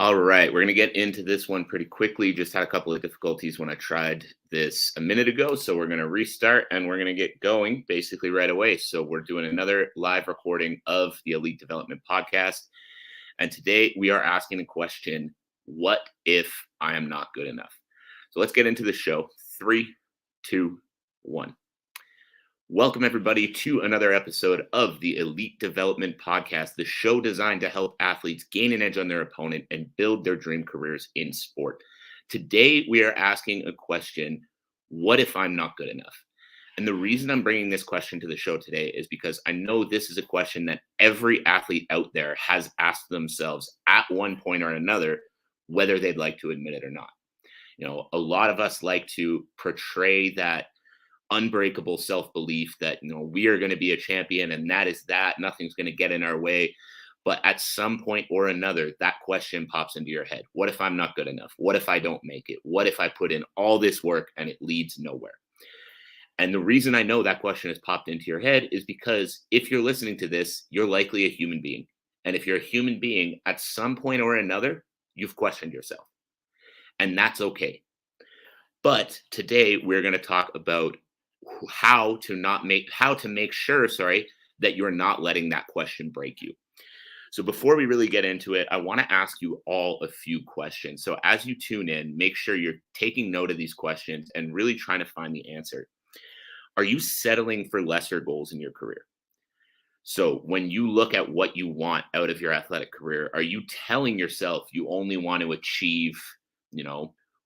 All right, we're going to get into this one pretty quickly. Just had a couple of difficulties when I tried this a minute ago. So we're going to restart and we're going to get going basically right away. So we're doing another live recording of the Elite Development Podcast. And today we are asking the question, what if I am not good enough? So let's get into the show. 3, 2, 1. Welcome, everybody, to another episode of the Elite Development Podcast, the show designed to help athletes gain an edge on their opponent and build their dream careers in sport. Today, we are asking a question, what if I'm not good enough? And the reason I'm bringing this question to the show today is because I know this is a question that every athlete out there has asked themselves at one point or another, whether they'd like to admit it or not. You know, a lot of us like to portray that unbreakable self-belief that we are going to be a champion and that is that nothing's going to get in our way. But at some point or another, that question pops into your head. What if I'm not good enough? What if I don't make it? What if I put in all this work and it leads nowhere? And the reason I know that question has popped into your head is because if you're listening to this, you're likely a human being. And if you're a human being, at some point or another, you've questioned yourself. And that's okay. But today we're going to talk about how to make sure that you're not letting that question break you. So before we really get into it, I want to ask you all a few questions. So as you tune in, make sure you're taking note of these questions and really trying to find the answer. Are you settling for lesser goals in your career? So when you look at what you want out of your athletic career, are you telling yourself you only want to achieve,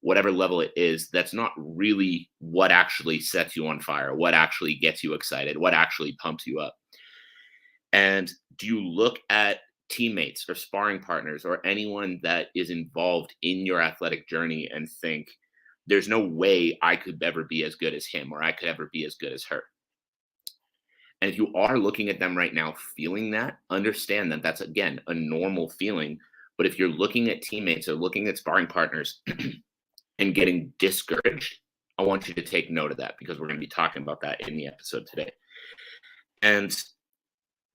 whatever level it is? That's not really what actually sets you on fire, what actually gets you excited, what actually pumps you up. And do you look at teammates or sparring partners or anyone that is involved in your athletic journey and think, there's no way I could ever be as good as him or I could ever be as good as her? And if you are looking at them right now feeling that, understand that that's, again, a normal feeling. But if you're looking at teammates or looking at sparring partners and getting discouraged, I want you to take note of that because we're going to be talking about that in the episode today. And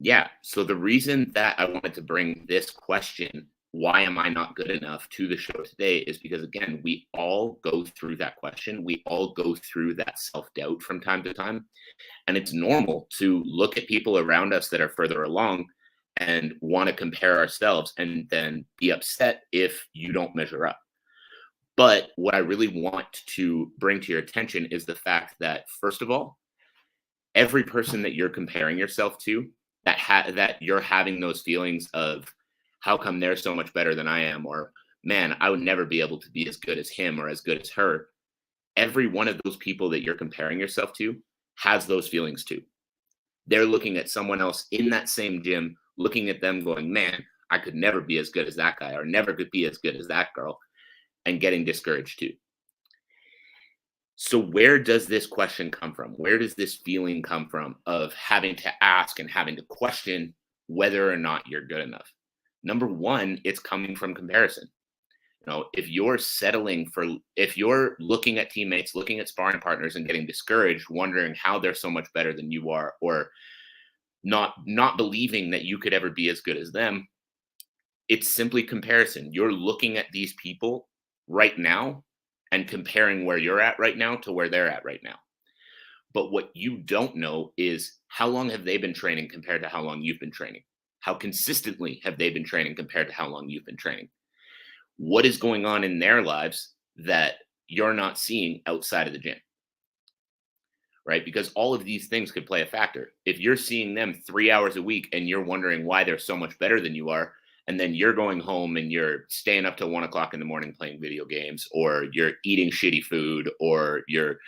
yeah, so the reason that I wanted to bring this question, why am I not good enough, to the show today is because, again, we all go through that question. We all go through that self-doubt from time to time. And it's normal to look at people around us that are further along and want to compare ourselves and then be upset if you don't measure up. But what I really want to bring to your attention is the fact that, first of all, every person that you're comparing yourself to, that you're having those feelings of, how come they're so much better than I am? Or, man, I would never be able to be as good as him or as good as her. Every one of those people that you're comparing yourself to has those feelings too. They're looking at someone else in that same gym, looking at them going, man, I could never be as good as that guy or never could be as good as that girl, and getting discouraged too. So where does this question come from? Where does this feeling come from of having to ask and having to question whether or not you're good enough? Number one, it's coming from comparison. If you're looking at teammates, looking at sparring partners and getting discouraged, wondering how they're so much better than you are, or not believing that you could ever be as good as them, it's simply comparison. You're looking at these people right now and comparing where you're at right now to where they're at right now. But what you don't know is, how long have they been training compared to how long you've been training? How consistently have they been training compared to how long you've been training? What is going on in their lives that you're not seeing outside of the gym? Right? Because all of these things could play a factor. If you're seeing them 3 hours a week and you're wondering why they're so much better than you are, and then you're going home and you're staying up till 1 o'clock in the morning playing video games, or you're eating shitty food, or you're,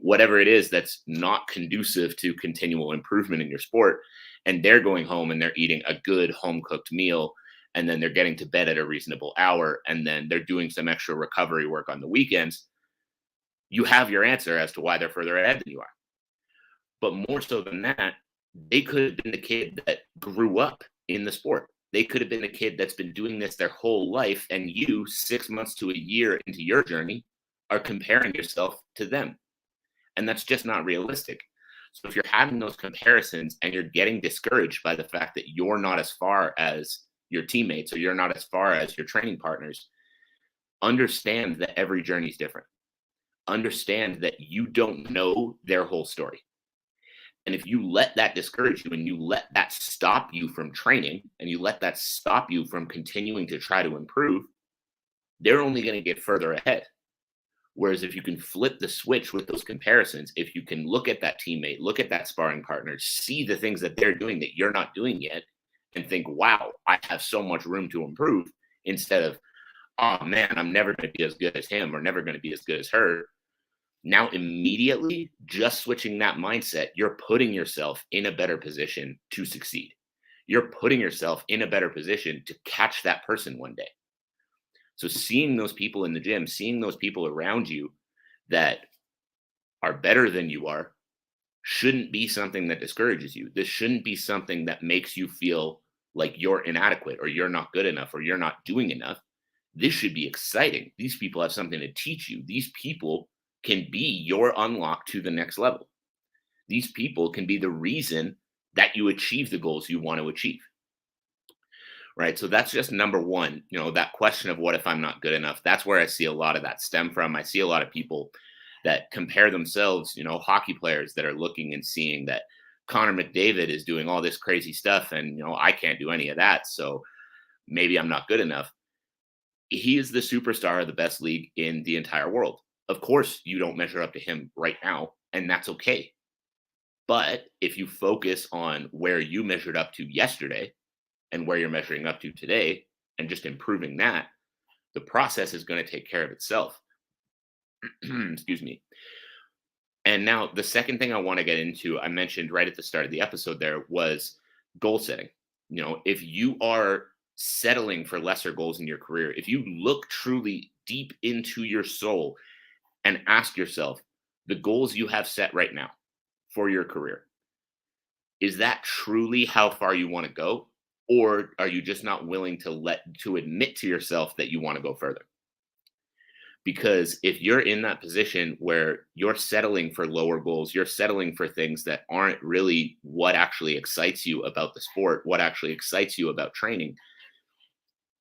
whatever it is that's not conducive to continual improvement in your sport, and they're going home and they're eating a good home cooked meal, and then they're getting to bed at a reasonable hour, and then they're doing some extra recovery work on the weekends, you have your answer as to why they're further ahead than you are. But more so than that, they could have been the kid that grew up in the sport. They could have been a kid that's been doing this their whole life, and you, 6 months to a year into your journey, are comparing yourself to them. And that's just not realistic. So if you're having those comparisons and you're getting discouraged by the fact that you're not as far as your teammates, or you're not as far as your training partners, understand that every journey is different. Understand that you don't know their whole story. And if you let that discourage you and you let that stop you from training and you let that stop you from continuing to try to improve, they're only going to get further ahead. Whereas if you can flip the switch with those comparisons, if you can look at that teammate, look at that sparring partner, see the things that they're doing that you're not doing yet, and think, wow, I have so much room to improve, instead of, oh man, I'm never going to be as good as him or never going to be as good as her. Now, immediately, just switching that mindset, you're putting yourself in a better position to succeed. You're putting yourself in a better position to catch that person one day. So seeing those people in the gym, seeing those people around you that are better than you are, shouldn't be something that discourages you. This shouldn't be something that makes you feel like you're inadequate or you're not good enough or you're not doing enough. This should be exciting. These people have something to teach you. These people can be your unlock to the next level. These people can be the reason that you achieve the goals you want to achieve. Right. So that's just number one, that question of what if I'm not good enough? That's where I see a lot of that stem from. I see a lot of people that compare themselves, hockey players that are looking and seeing that Connor McDavid is doing all this crazy stuff and, I can't do any of that. So maybe I'm not good enough. He is the superstar of the best league in the entire world. Of course, you don't measure up to him right now, and that's okay. But if you focus on where you measured up to yesterday and where you're measuring up to today and just improving that, the process is going to take care of itself. Excuse me. And now the second thing I want to get into, I mentioned right at the start of the episode there, was goal setting. If you are settling for lesser goals in your career, if you look truly deep into your soul and ask yourself, the goals you have set right now for your career, is that truly how far you want to go? Or are you just not willing to admit to yourself that you want to go further? Because if you're in that position where you're settling for lower goals, you're settling for things that aren't really what actually excites you about the sport, what actually excites you about training,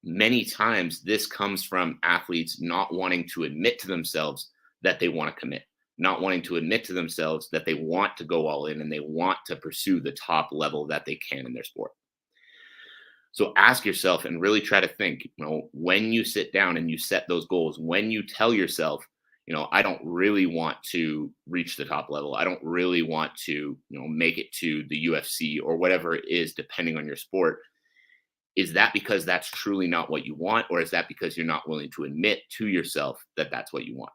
many times this comes from athletes not wanting to admit to themselves that they want to commit, not wanting to admit to themselves that they want to go all in and they want to pursue the top level that they can in their sport. So ask yourself and really try to think, when you sit down and you set those goals, when you tell yourself, I don't really want to reach the top level. I don't really want to, make it to the UFC or whatever it is, depending on your sport. Is that because that's truly not what you want? Or is that because you're not willing to admit to yourself that that's what you want?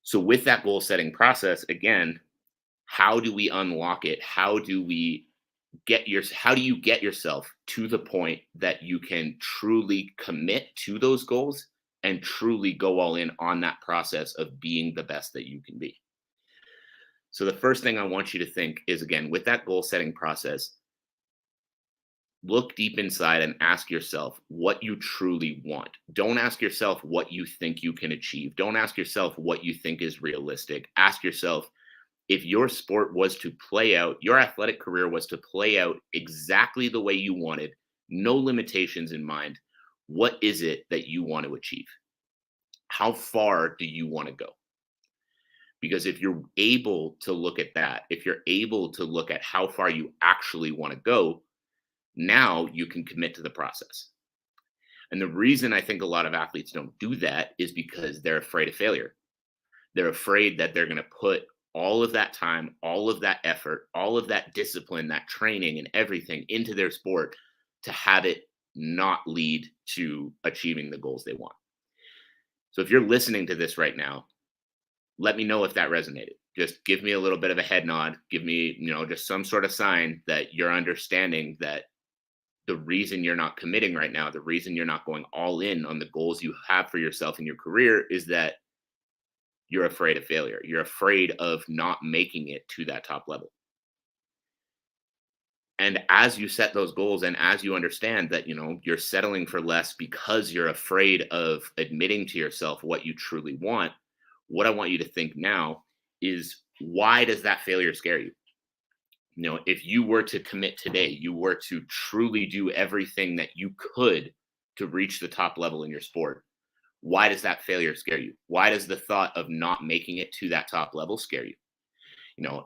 So with that goal setting process, again, how do we unlock it? How do you get yourself to the point that you can truly commit to those goals and truly go all in on that process of being the best that you can be? So the first thing I want you to think is, again, with that goal setting process, look deep inside and ask yourself what you truly want. Don't ask yourself what you think you can achieve. Don't ask yourself what you think is realistic. Ask yourself, if your sport was to play out, your athletic career was to play out exactly the way you wanted, no limitations in mind, what is it that you want to achieve? How far do you want to go? Because if you're able to look at that, if you're able to look at how far you actually want to go, now you can commit to the process. And the reason I think a lot of athletes don't do that is because they're afraid of failure. They're afraid that they're going to put all of that time, all of that effort, all of that discipline, that training and everything into their sport to have it not lead to achieving the goals they want. So if you're listening to this right now, let me know if that resonated. Just give me a little bit of a head nod. Give me, just some sort of sign that you're understanding that the reason you're not committing right now, the reason you're not going all in on the goals you have for yourself in your career is that you're afraid of failure. You're afraid of not making it to that top level. And as you set those goals and as you understand that, you're settling for less because you're afraid of admitting to yourself what you truly want, what I want you to think now is, why does that failure scare you? If you were to commit today, you were to truly do everything that you could to reach the top level in your sport. Why does that failure scare you? Why does the thought of not making it to that top level scare you?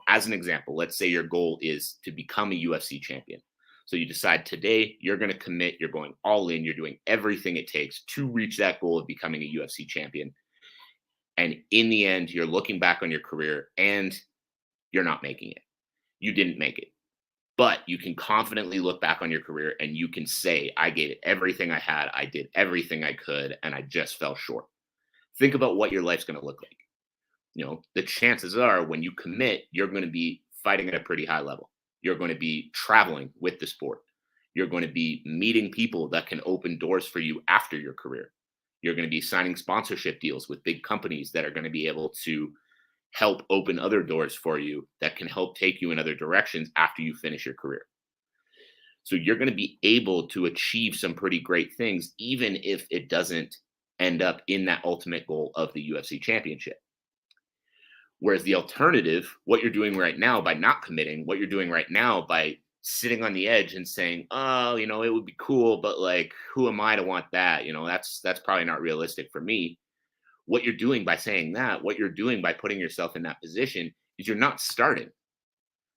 As an example, let's say your goal is to become a UFC champion. So you decide today you're going to commit, you're going all in, you're doing everything it takes to reach that goal of becoming a UFC champion. And in the end, you're looking back on your career and you're not making it. You didn't make it. But you can confidently look back on your career and you can say, I gave it everything I had. I did everything I could, and I just fell short. Think about what your life's going to look like. The chances are when you commit, you're going to be fighting at a pretty high level. You're going to be traveling with the sport. You're going to be meeting people that can open doors for you after your career. You're going to be signing sponsorship deals with big companies that are going to be able to help open other doors for you that can help take you in other directions after you finish your career. So you're going to be able to achieve some pretty great things, even if it doesn't end up in that ultimate goal of the UFC championship. Whereas the alternative, what you're doing right now by not committing, what you're doing right now by sitting on the edge and saying, oh, it would be cool, but like, who am I to want that? That's probably not realistic for me. What you're doing by saying that, what you're doing by putting yourself in that position is you're not starting.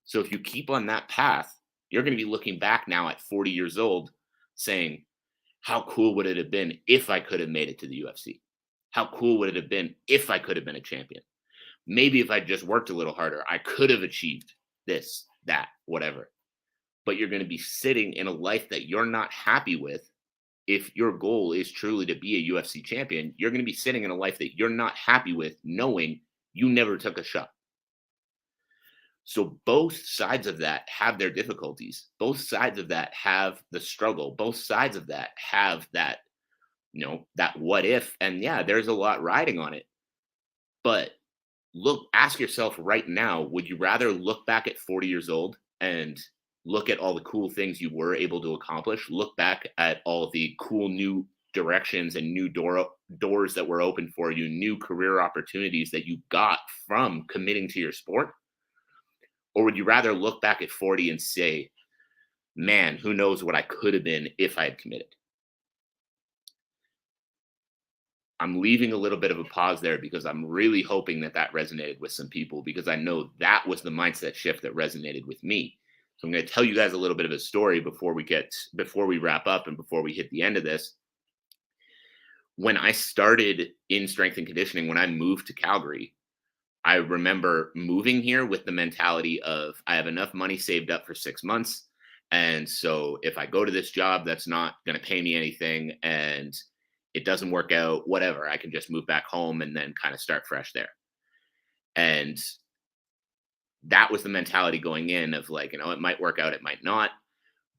So if you keep on that path, you're going to be looking back now at 40 years old saying, how cool would it have been if I could have made it to the UFC? How cool would it have been if I could have been a champion? Maybe if I just worked a little harder, I could have achieved this, that, whatever. But you're going to be sitting in a life that you're not happy with. If your goal is truly to be a UFC champion, you're going to be sitting in a life that you're not happy with, knowing you never took a shot. So both sides of that have their difficulties. Both sides of that have the struggle. Both sides of that have that, that what if. And yeah, there's a lot riding on it. But ask yourself right now, would you rather look back at 40 years old and look at all the cool things you were able to accomplish, look back at all the cool new directions and new doors that were open for you, new career opportunities that you got from committing to your sport? Or would you rather look back at 40 and say, man, who knows what I could have been if I had committed? I'm leaving a little bit of a pause there because I'm really hoping that resonated with some people, because I know that was the mindset shift that resonated with me. So I'm going to tell you guys a little bit of a story before we wrap up and before we hit the end of this. When I started in strength and conditioning, when I moved to Calgary, I remember moving here with the mentality of, I have enough money saved up for 6 months. And so if I go to this job that's not going to pay me anything and it doesn't work out, whatever, I can just move back home and then kind of start fresh there. And that was the mentality going in of like, it might work out, it might not.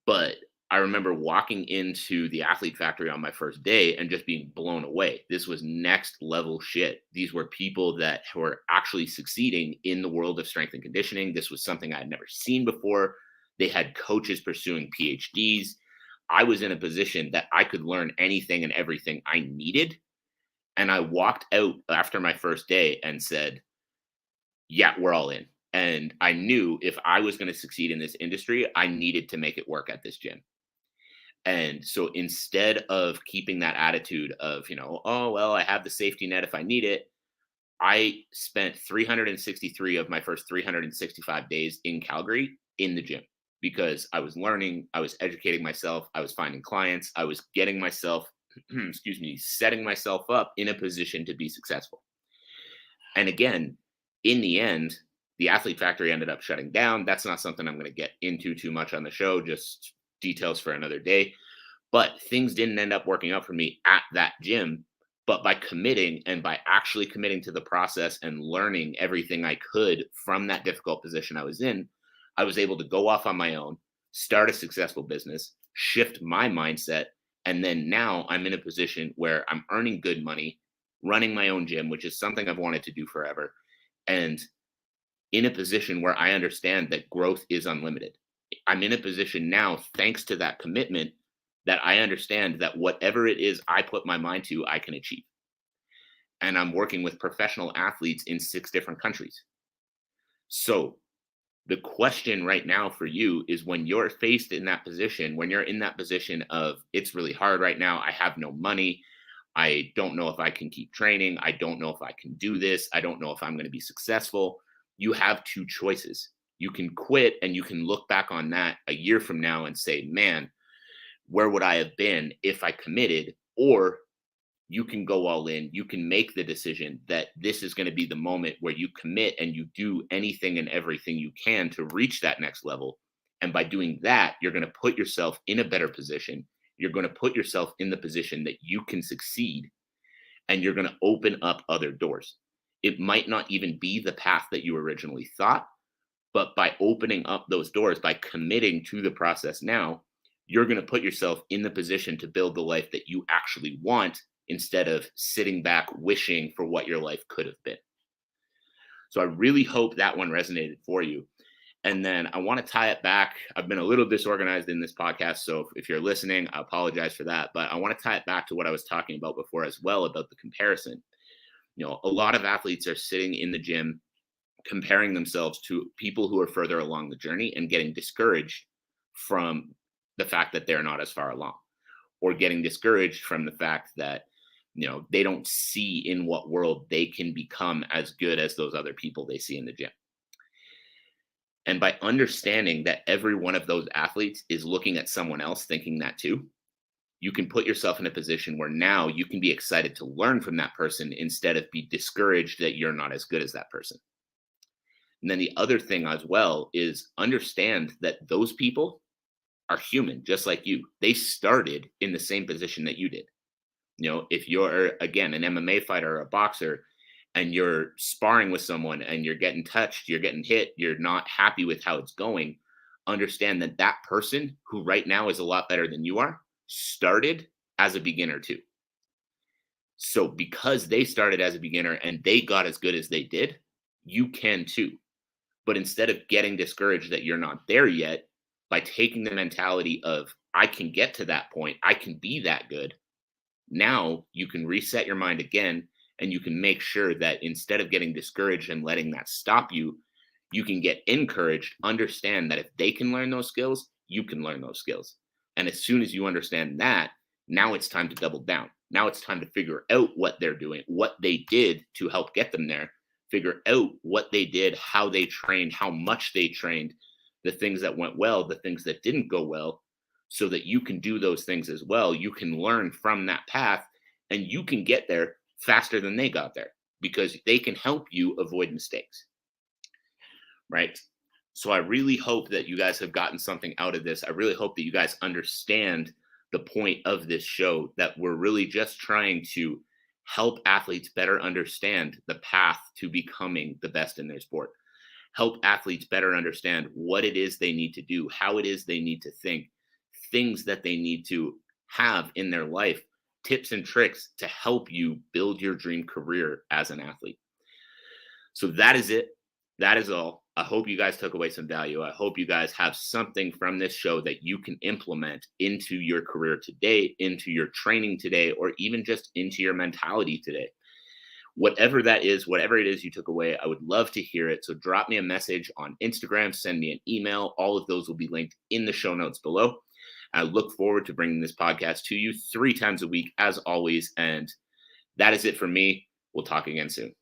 But I remember walking into the Athlete Factory on my first day and just being blown away. This was next level shit. These were people that were actually succeeding in the world of strength and conditioning. This was something I had never seen before. They had coaches pursuing PhDs. I was in a position that I could learn anything and everything I needed. And I walked out after my first day and said, yeah, we're all in. And I knew if I was going to succeed in this industry, I needed to make it work at this gym. And so instead of keeping that attitude of, oh, well, I have the safety net if I need it, I spent 363 of my first 365 days in Calgary in the gym, because I was learning, I was educating myself, I was finding clients, I was getting myself, setting myself up in a position to be successful. And again, in the end, the Athlete Factory ended up shutting down. That's not something I'm going to get into too much on the show, just details for another day. But things didn't end up working out for me at that gym. But by committing and by actually committing to the process and learning everything I could from that difficult position I was in, I was able to go off on my own, start a successful business, shift my mindset. And then now I'm in a position where I'm earning good money, running my own gym, which is something I've wanted to do forever. And in a position where I understand that growth is unlimited. I'm in a position now, thanks to that commitment, that I understand that whatever it is I put my mind to, I can achieve. And I'm working with professional athletes in 6 different countries. So The question right now for you is, when you're faced in that position, when you're in that position of, it's really hard right now, I have no money, I don't know if I can keep training, I don't know if I can do this, I don't know if I'm going to be successful. You have two choices. You can quit and you can look back on that a year from now and say, man, where would I have been if I committed? Or you can go all in. You can make the decision that this is going to be the moment where you commit and you do anything and everything you can to reach that next level. And by doing that, you're going to put yourself in a better position. You're going to put yourself in the position that you can succeed, and you're going to open up other doors. It might not even be the path that you originally thought, but by opening up those doors, by committing to the process now, you're going to put yourself in the position to build the life that you actually want, instead of sitting back wishing for what your life could have been. So I really hope that one resonated for you. And then I want to tie it back. I've been a little disorganized in this podcast, so if you're listening, I apologize for that. But I want to tie it back to what I was talking about before as well, about the comparison. A lot of athletes are sitting in the gym comparing themselves to people who are further along the journey and getting discouraged from the fact that they're not as far along, or getting discouraged from the fact that they don't see in what world they can become as good as those other people they see in the gym. And by understanding that every one of those athletes is looking at someone else thinking that too, you can put yourself in a position where now you can be excited to learn from that person instead of be discouraged that you're not as good as that person. And then the other thing as well is understand that those people are human, just like you. They started in the same position that you did. If you're, again, an MMA fighter or a boxer, and you're sparring with someone and you're getting touched, you're getting hit, you're not happy with how it's going, understand that that person, who right now is a lot better than you are, started as a beginner too. So because they started as a beginner and they got as good as they did, you can too. But instead of getting discouraged that you're not there yet, by taking the mentality of, I can get to that point, I can be that good, now you can reset your mind again, and you can make sure that instead of getting discouraged and letting that stop you, you can get encouraged, understand that if they can learn those skills, you can learn those skills. And as soon as you understand that, now it's time to double down. Now it's time to figure out what they're doing, what they did to help get them there, figure out what they did, how they trained, how much they trained, the things that went well, the things that didn't go well, so that you can do those things as well. You can learn from that path, and you can get there faster than they got there, because they can help you avoid mistakes. Right? So I really hope that you guys have gotten something out of this. I really hope that you guys understand the point of this show, that we're really just trying to help athletes better understand the path to becoming the best in their sport. Help athletes better understand what it is they need to do, how it is they need to think, things that they need to have in their life, tips and tricks to help you build your dream career as an athlete. So that is it. That is all. I hope you guys took away some value. I hope you guys have something from this show that you can implement into your career today, into your training today, or even just into your mentality today. Whatever that is, whatever it is you took away, I would love to hear it. So drop me a message on Instagram, send me an email. All of those will be linked in the show notes below. I look forward to bringing this podcast to you 3 times a week, as always. And that is it for me. We'll talk again soon.